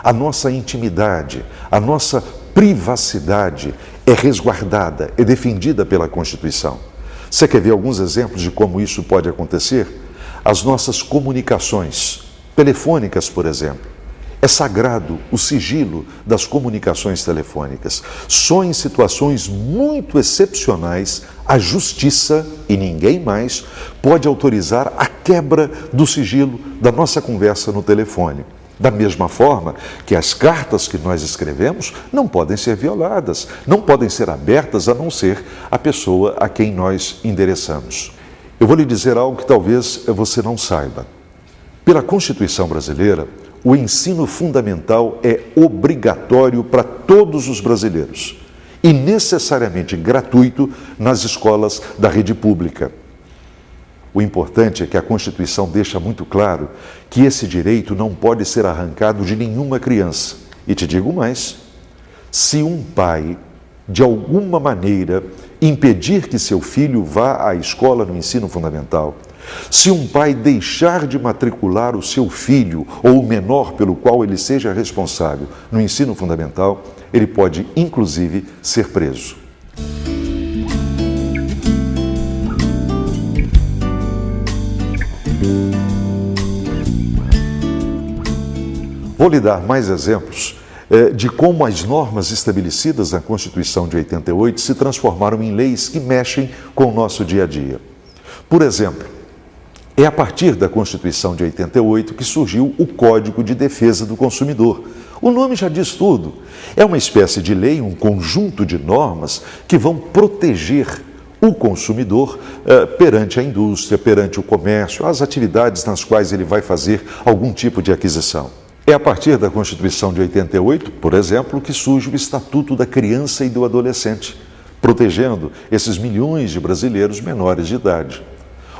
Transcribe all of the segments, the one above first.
A nossa intimidade, a nossa privacidade é resguardada, é defendida pela Constituição. Você quer ver alguns exemplos de como isso pode acontecer? As nossas comunicações telefônicas, por exemplo. É sagrado o sigilo das comunicações telefônicas. Só em situações muito excepcionais, a justiça, e ninguém mais, pode autorizar a quebra do sigilo da nossa conversa no telefone. Da mesma forma que as cartas que nós escrevemos não podem ser violadas, não podem ser abertas a não ser a pessoa a quem nós endereçamos. Eu vou lhe dizer algo que talvez você não saiba. Pela Constituição brasileira, o ensino fundamental é obrigatório para todos os brasileiros e necessariamente gratuito nas escolas da rede pública. O importante é que a Constituição deixa muito claro que esse direito não pode ser arrancado de nenhuma criança. E te digo mais, se um pai, de alguma maneira, impedir que seu filho vá à escola no ensino fundamental, se um pai deixar de matricular o seu filho ou o menor pelo qual ele seja responsável no ensino fundamental, ele pode, inclusive, ser preso. Vou lhe dar mais exemplos de como as normas estabelecidas na Constituição de 88 se transformaram em leis que mexem com o nosso dia a dia. Por exemplo, é a partir da Constituição de 88 que surgiu o Código de Defesa do Consumidor. O nome já diz tudo. É uma espécie de lei, um conjunto de normas que vão proteger o consumidor perante a indústria, perante o comércio, as atividades nas quais ele vai fazer algum tipo de aquisição. É a partir da Constituição de 88, por exemplo, que surge o Estatuto da Criança e do Adolescente, protegendo esses milhões de brasileiros menores de idade.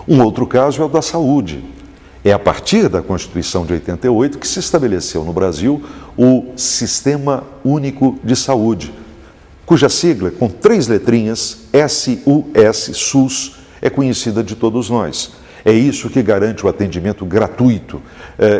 Um outro caso é o da saúde. É a partir da Constituição de 88 que se estabeleceu no Brasil o Sistema Único de Saúde, cuja sigla, com 3 letrinhas, SUS, SUS, é conhecida de todos nós. É isso que garante o atendimento gratuito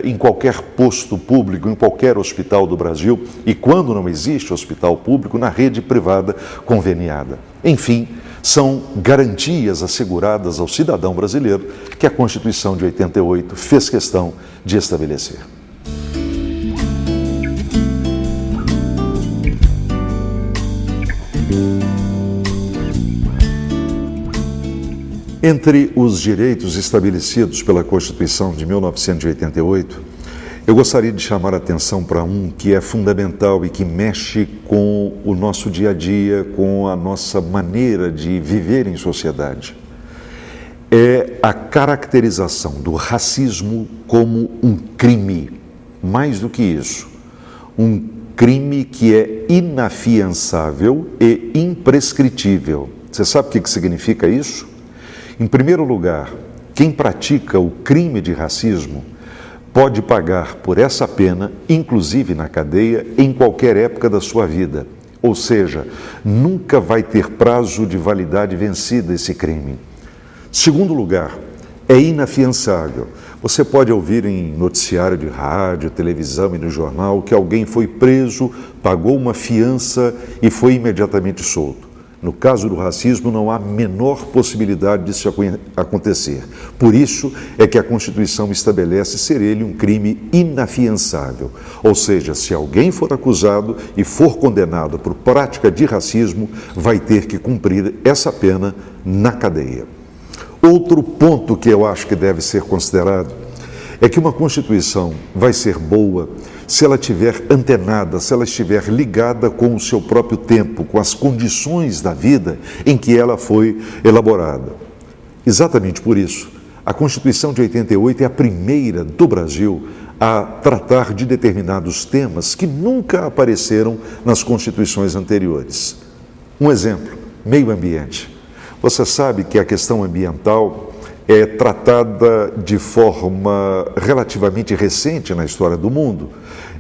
em qualquer posto público, em qualquer hospital do Brasil e, quando não existe hospital público, na rede privada conveniada. Enfim, são garantias asseguradas ao cidadão brasileiro que a Constituição de 88 fez questão de estabelecer. Entre os direitos estabelecidos pela Constituição de 1988, eu gostaria de chamar a atenção para um que é fundamental e que mexe com o nosso dia a dia, com a nossa maneira de viver em sociedade. É a caracterização do racismo como um crime. Mais do que isso, um crime que é inafiançável e imprescritível. Você sabe o que significa isso? Em primeiro lugar, quem pratica o crime de racismo pode pagar por essa pena, inclusive na cadeia, em qualquer época da sua vida. Ou seja, nunca vai ter prazo de validade vencida esse crime. Segundo lugar, é inafiançável. Você pode ouvir em noticiário de rádio, televisão e no jornal que alguém foi preso, pagou uma fiança e foi imediatamente solto. No caso do racismo, não há menor possibilidade disso acontecer. Por isso é que a Constituição estabelece ser ele um crime inafiançável. Ou seja, se alguém for acusado e for condenado por prática de racismo, vai ter que cumprir essa pena na cadeia. Outro ponto que eu acho que deve ser considerado é que uma Constituição vai ser boa se ela estiver antenada, se ela estiver ligada com o seu próprio tempo, com as condições da vida em que ela foi elaborada. Exatamente por isso, a Constituição de 88 é a primeira do Brasil a tratar de determinados temas que nunca apareceram nas constituições anteriores. Um exemplo, meio ambiente. Você sabe que a questão ambiental é tratada de forma relativamente recente na história do mundo.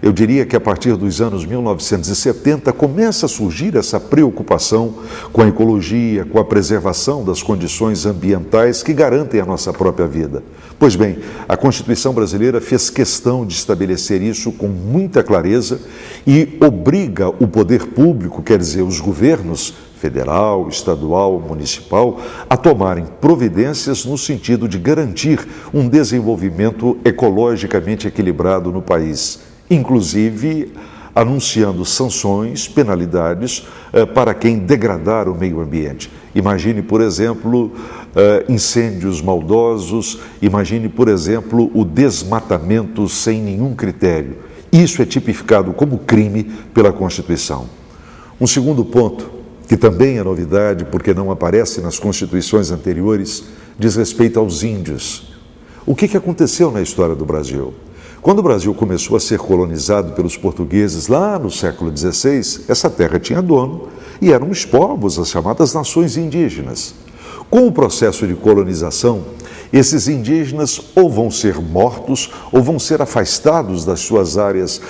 Eu diria que a partir dos anos 1970 começa a surgir essa preocupação com a ecologia, com a preservação das condições ambientais que garantem a nossa própria vida. Pois bem, a Constituição brasileira fez questão de estabelecer isso com muita clareza e obriga o poder público, quer dizer, os governos, federal, estadual, municipal, a tomarem providências no sentido de garantir um desenvolvimento ecologicamente equilibrado no país, inclusive anunciando sanções, penalidades para quem degradar o meio ambiente. Imagine, por exemplo, incêndios maldosos, imagine, por exemplo, o desmatamento sem nenhum critério. Isso é tipificado como crime pela Constituição. Um segundo ponto, que também é novidade, porque não aparece nas constituições anteriores, diz respeito aos índios. O que aconteceu na história do Brasil? Quando o Brasil começou a ser colonizado pelos portugueses lá no século XVI, essa terra tinha dono e eram os povos, as chamadas nações indígenas. Com o processo de colonização, esses indígenas ou vão ser mortos ou vão ser afastados das suas áreas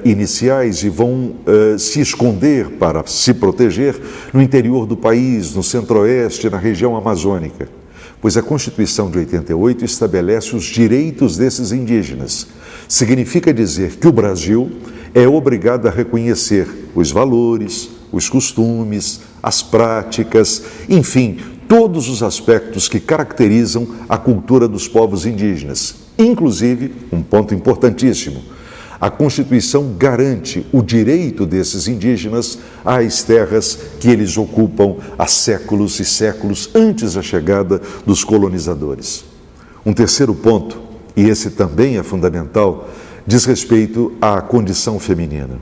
iniciais e vão se esconder para se proteger no interior do país, no centro-oeste, na região amazônica. Pois a Constituição de 88 estabelece os direitos desses indígenas. Significa dizer que o Brasil é obrigado a reconhecer os valores, os costumes, as práticas, enfim, todos os aspectos que caracterizam a cultura dos povos indígenas. Inclusive, um ponto importantíssimo, a Constituição garante o direito desses indígenas às terras que eles ocupam há séculos e séculos antes da chegada dos colonizadores. Um terceiro ponto, e esse também é fundamental, diz respeito à condição feminina.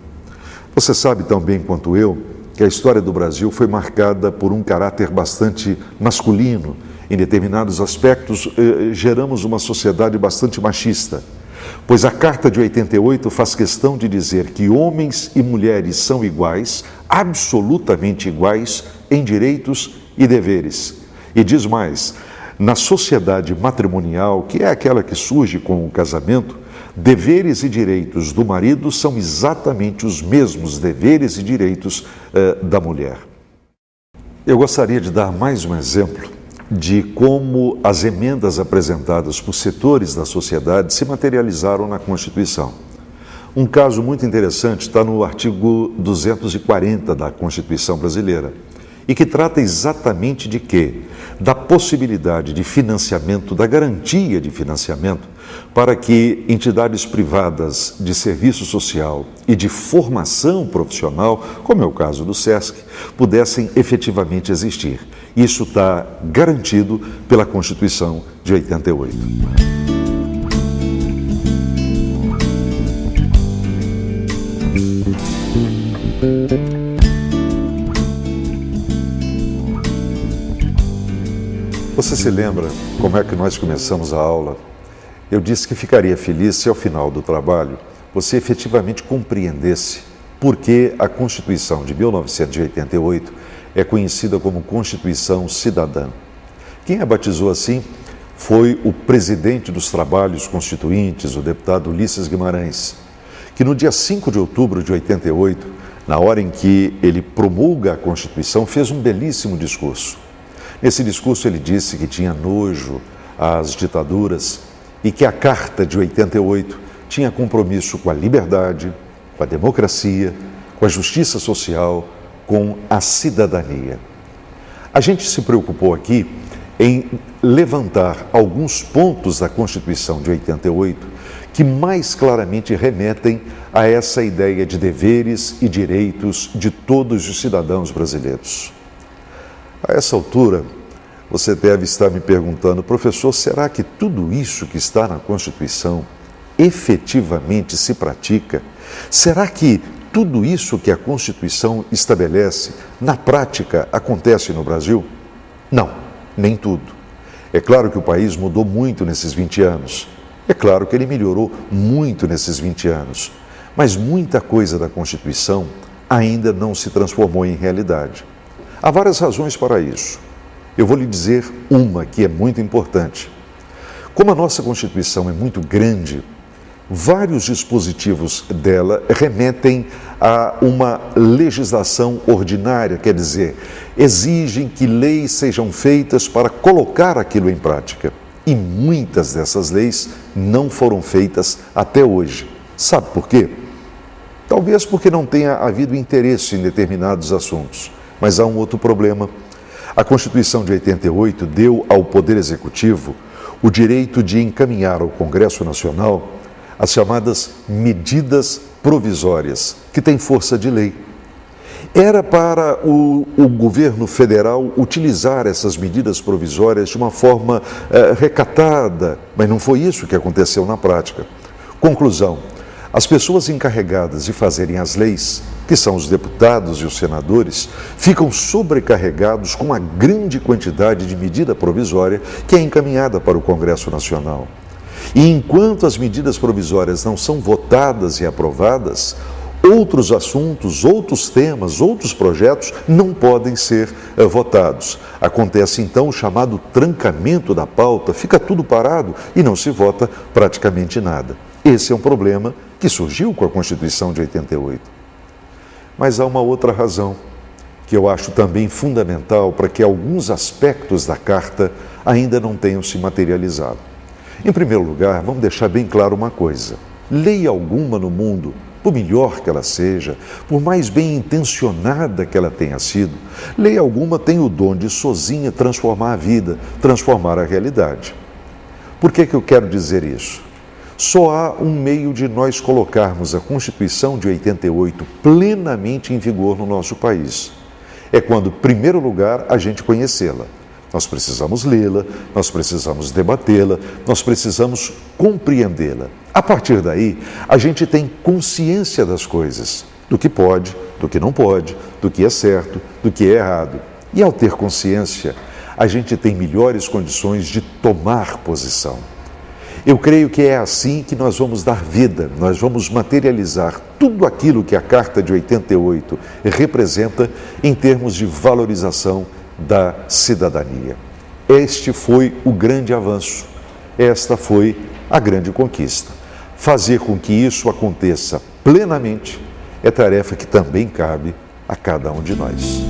Você sabe tão bem quanto eu que a história do Brasil foi marcada por um caráter bastante masculino. Em determinados aspectos, geramos uma sociedade bastante machista, pois a Carta de 88 faz questão de dizer que homens e mulheres são iguais, absolutamente iguais, em direitos e deveres. E diz mais, na sociedade matrimonial, que é aquela que surge com o casamento, deveres e direitos do marido são exatamente os mesmos deveres e direitos da mulher. Eu gostaria de dar mais um exemplo de como as emendas apresentadas por setores da sociedade se materializaram na Constituição. Um caso muito interessante está no artigo 240 da Constituição brasileira, e que trata exatamente de quê? Da possibilidade de financiamento, da garantia de financiamento, para que entidades privadas de serviço social e de formação profissional, como é o caso do SESC, pudessem efetivamente existir. Isso está garantido pela Constituição de 88. Você se lembra como é que nós começamos a aula? Eu disse que ficaria feliz se ao final do trabalho você efetivamente compreendesse por que a Constituição de 1988 é conhecida como Constituição Cidadã. Quem a batizou assim foi o presidente dos Trabalhos Constituintes, o deputado Ulisses Guimarães, que no dia 5 de outubro de 88, na hora em que ele promulga a Constituição, fez um belíssimo discurso. Nesse discurso ele disse que tinha nojo às ditaduras e que a Carta de 88 tinha compromisso com a liberdade, com a democracia, com a justiça social, com a cidadania. A gente se preocupou aqui em levantar alguns pontos da Constituição de 88 que mais claramente remetem a essa ideia de deveres e direitos de todos os cidadãos brasileiros. A essa altura, você deve estar me perguntando, professor, será que tudo isso que está na Constituição efetivamente se pratica? Será que tudo isso que a Constituição estabelece, na prática, acontece no Brasil? Não, nem tudo. É claro que o país mudou muito nesses 20 anos. É claro que ele melhorou muito nesses 20 anos. Mas muita coisa da Constituição ainda não se transformou em realidade. Há várias razões para isso. Eu vou lhe dizer uma que é muito importante. Como a nossa Constituição é muito grande, vários dispositivos dela remetem a uma legislação ordinária, quer dizer, exigem que leis sejam feitas para colocar aquilo em prática. E muitas dessas leis não foram feitas até hoje. Sabe por quê? Talvez porque não tenha havido interesse em determinados assuntos. Mas há um outro problema. A Constituição de 88 deu ao Poder Executivo o direito de encaminhar ao Congresso Nacional as chamadas medidas provisórias, que têm força de lei. Era para o governo federal utilizar essas medidas provisórias de uma forma recatada, mas não foi isso que aconteceu na prática. Conclusão: as pessoas encarregadas de fazerem as leis, que são os deputados e os senadores, ficam sobrecarregados com a grande quantidade de medida provisória que é encaminhada para o Congresso Nacional. E enquanto as medidas provisórias não são votadas e aprovadas, outros assuntos, outros temas, outros projetos não podem ser votados. Acontece então o chamado trancamento da pauta, fica tudo parado e não se vota praticamente nada. Esse é um problema que surgiu com a Constituição de 88. Mas há uma outra razão, que eu acho também fundamental para que alguns aspectos da Carta ainda não tenham se materializado. Em primeiro lugar, vamos deixar bem claro uma coisa: lei alguma no mundo, por melhor que ela seja, por mais bem intencionada que ela tenha sido, lei alguma tem o dom de sozinha transformar a vida, transformar a realidade. Por que eu quero dizer isso? Só há um meio de nós colocarmos a Constituição de 88 plenamente em vigor no nosso país. É quando, em primeiro lugar, a gente conhecê-la. Nós precisamos lê-la, nós precisamos debatê-la, nós precisamos compreendê-la. A partir daí, a gente tem consciência das coisas, do que pode, do que não pode, do que é certo, do que é errado. E ao ter consciência, a gente tem melhores condições de tomar posição. Eu creio que é assim que nós vamos dar vida, nós vamos materializar tudo aquilo que a Carta de 88 representa em termos de valorização da cidadania. Este foi o grande avanço, esta foi a grande conquista. Fazer com que isso aconteça plenamente é tarefa que também cabe a cada um de nós.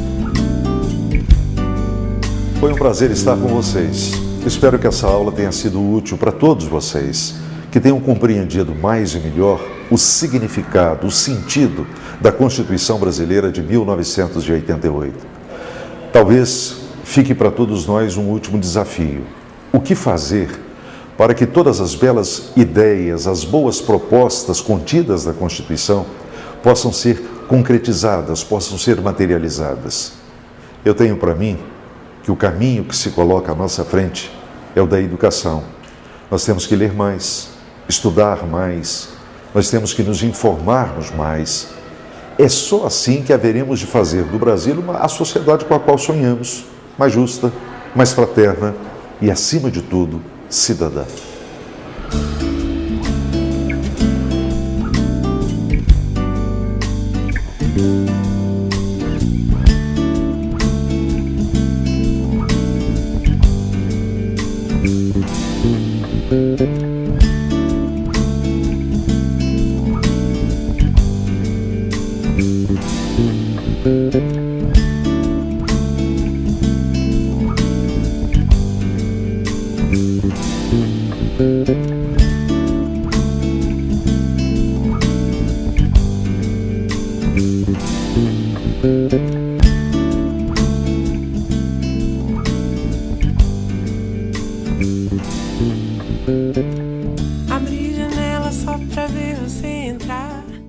Foi um prazer estar com vocês. Espero que essa aula tenha sido útil para todos vocês, que tenham compreendido mais e melhor o significado, o sentido da Constituição Brasileira de 1988. Talvez fique para todos nós um último desafio: o que fazer para que todas as belas ideias, as boas propostas contidas na Constituição possam ser concretizadas, possam ser materializadas? Eu tenho para mim que o caminho que se coloca à nossa frente é o da educação. Nós temos que ler mais, estudar mais, nós temos que nos informarmos mais. É só assim que haveremos de fazer do Brasil a sociedade com a qual sonhamos, mais justa, mais fraterna e, acima de tudo, cidadã.